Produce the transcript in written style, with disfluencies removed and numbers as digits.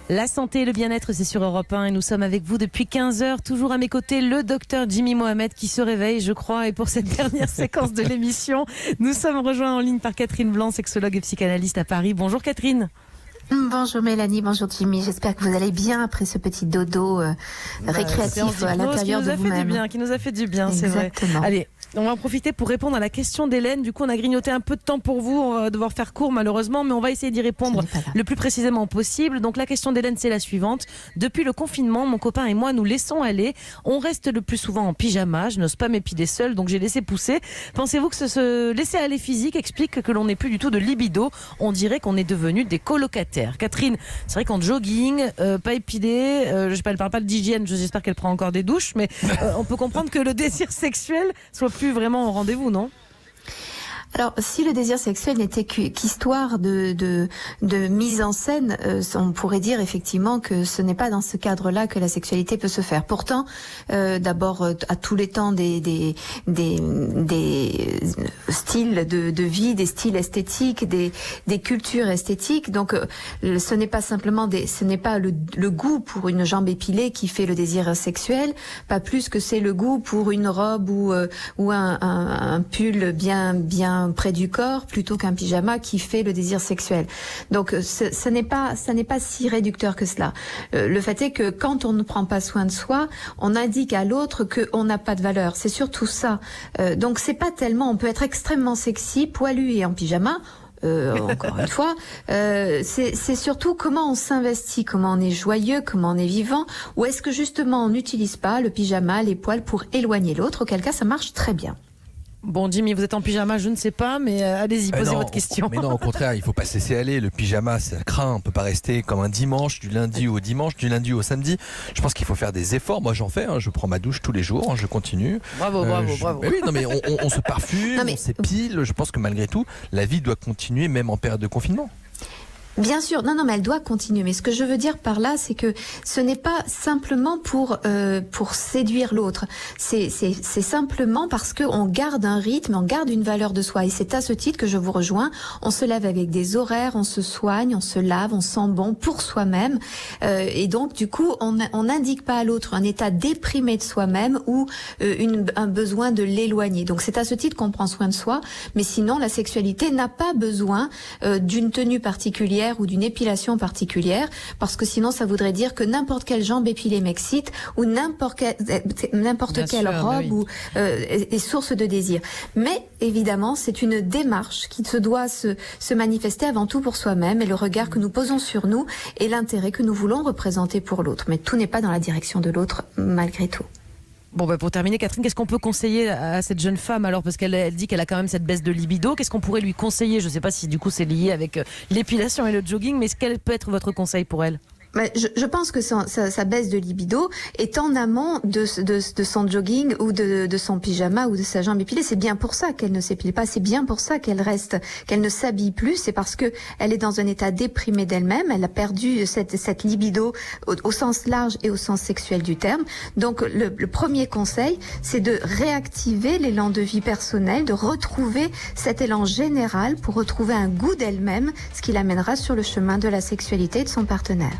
La santé et le bien-être, c'est sur Europe 1 et nous sommes avec vous depuis 15 heures. Toujours à mes côtés, le docteur Jimmy Mohamed qui se réveille, je crois. Et pour cette dernière séquence de l'émission, nous sommes rejoints en ligne par Catherine Blanc, sexologue et psychanalyste à Paris. Bonjour Catherine. Bonjour Mélanie, bonjour Jimmy. J'espère que vous allez bien après ce petit dodo récréatif à l'intérieur de vous-même. Qui nous a fait du bien, c'est vrai. Allez, on va en profiter pour répondre à la question d'Hélène. Du coup, on a grignoté un peu de temps pour vous. On va devoir faire court malheureusement, mais on va essayer d'y répondre le plus précisément possible. Donc la question d'Hélène, c'est la suivante. Depuis le confinement, mon copain et moi nous laissons aller. On reste le plus souvent en pyjama. Je n'ose pas m'épiler seule, donc j'ai laissé pousser. Pensez-vous que ce laisser aller physique explique que l'on n'ait plus du tout de libido? On dirait qu'on est devenu des colocataires. Catherine, c'est vrai qu'en jogging, pas épilé, je sais pas, elle parle pas d'hygiène, j'espère qu'elle prend encore des douches, mais on peut comprendre que le désir sexuel soit plus vraiment au rendez-vous, non ? Alors, si le désir sexuel n'était qu'histoire de mise en scène, on pourrait dire effectivement que ce n'est pas dans ce cadre-là que la sexualité peut se faire. Pourtant, d'abord, à tous les temps des styles de vie, des styles esthétiques, des cultures esthétiques. Donc, ce n'est pas simplement ce n'est pas le goût pour une jambe épilée qui fait le désir sexuel, pas plus que c'est le goût pour une robe ou un pull bien près du corps plutôt qu'un pyjama qui fait le désir sexuel. Donc ce n'est pas si réducteur que cela. Le fait est que quand on ne prend pas soin de soi, on indique à l'autre qu'on n'a pas de valeur. C'est surtout ça. Donc c'est pas tellement, on peut être extrêmement sexy, poilu et en pyjama. Encore une fois, c'est surtout comment on s'investit, comment on est joyeux, comment on est vivant, ou est-ce que justement on n'utilise pas le pyjama, les poils pour éloigner l'autre, auquel cas ça marche très bien. Bon, Jimmy, vous êtes en pyjama, je ne sais pas, mais allez-y, posez votre question. Mais non, au contraire, il ne faut pas se laisser aller. Le pyjama, ça craint. On ne peut pas rester comme un dimanche, du lundi au dimanche, du lundi au samedi. Je pense qu'il faut faire des efforts. Moi, j'en fais. Hein. Je prends ma douche tous les jours. Hein. Je continue. Bravo. Mais oui, non, mais on se parfume, on s'épile. Je pense que malgré tout, la vie doit continuer, même en période de confinement. Bien sûr, non, mais elle doit continuer. Mais ce que je veux dire par là, c'est que ce n'est pas simplement pour séduire l'autre. C'est simplement parce que on garde un rythme, on garde une valeur de soi. Et c'est à ce titre que je vous rejoins. On se lève avec des horaires, on se soigne, on se lave, on sent bon pour soi-même. Et donc, du coup, on n'indique pas à l'autre un état déprimé de soi-même ou un besoin de l'éloigner. Donc, c'est à ce titre qu'on prend soin de soi. Mais sinon, la sexualité n'a pas besoin d'une tenue particulière ou d'une épilation particulière, parce que sinon ça voudrait dire que n'importe quelle jambe épilée m'excite ou n'importe quelle robe est source de désir. Mais évidemment, c'est une démarche qui se doit se manifester avant tout pour soi-même et le regard que nous posons sur nous et l'intérêt que nous voulons représenter pour l'autre. Mais tout n'est pas dans la direction de l'autre malgré tout. Bon, pour terminer, Catherine, qu'est-ce qu'on peut conseiller à cette jeune femme alors, parce qu'elle dit qu'elle a quand même cette baisse de libido. Qu'est-ce qu'on pourrait lui conseiller? Je ne sais pas si du coup c'est lié avec l'épilation et le jogging, mais quel peut être votre conseil pour elle? Je pense que sa baisse de libido est en amont de son jogging ou de son pyjama ou de sa jambe épilée. C'est bien pour ça qu'elle ne s'épile pas. C'est bien pour ça qu'elle ne s'habille plus. C'est parce que elle est dans un état déprimé d'elle-même. Elle a perdu cette libido au sens large et au sens sexuel du terme. Donc le premier conseil, c'est de réactiver l'élan de vie personnelle, de retrouver cet élan général pour retrouver un goût d'elle-même, ce qui l'amènera sur le chemin de la sexualité et de son partenaire.